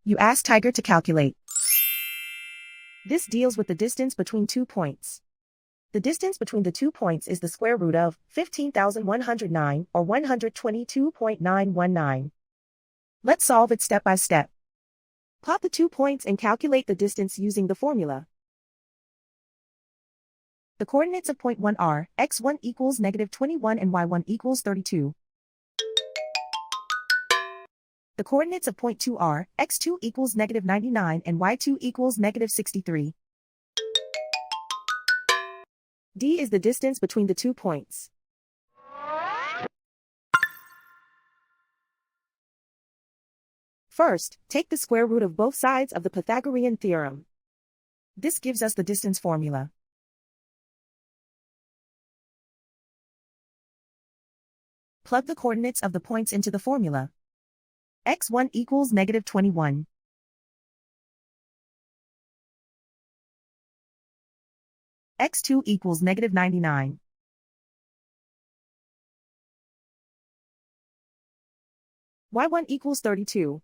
You ask Tiger to calculate. This deals with the distance between 2 points. The distance between the 2 points is the square root of 15,109 or 122.919. Let's solve it step by step. Plot the 2 points and calculate the distance using the formula. The coordinates of point 1 are x1 equals -21 and y1 equals 32. The coordinates of point 2 are x2 equals -99 and y2 equals -63. D is the distance between the 2 points. First, take the square root of both sides of the Pythagorean theorem. This gives us the distance formula. Plug the coordinates of the points into the formula. x1 equals -21. x2 equals -99. y1 equals 32.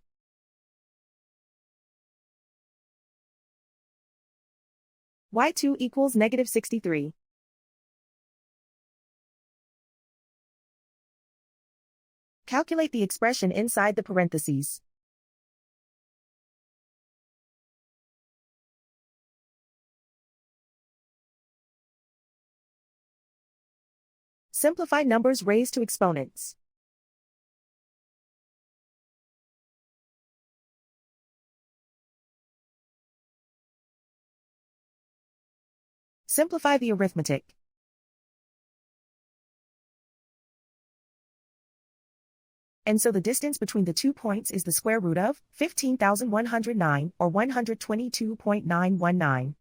y2 equals -63. Calculate the expression inside the parentheses. Simplify numbers raised to exponents. Simplify the arithmetic. And so the distance between the 2 points is the square root of 15,109 or 122.919.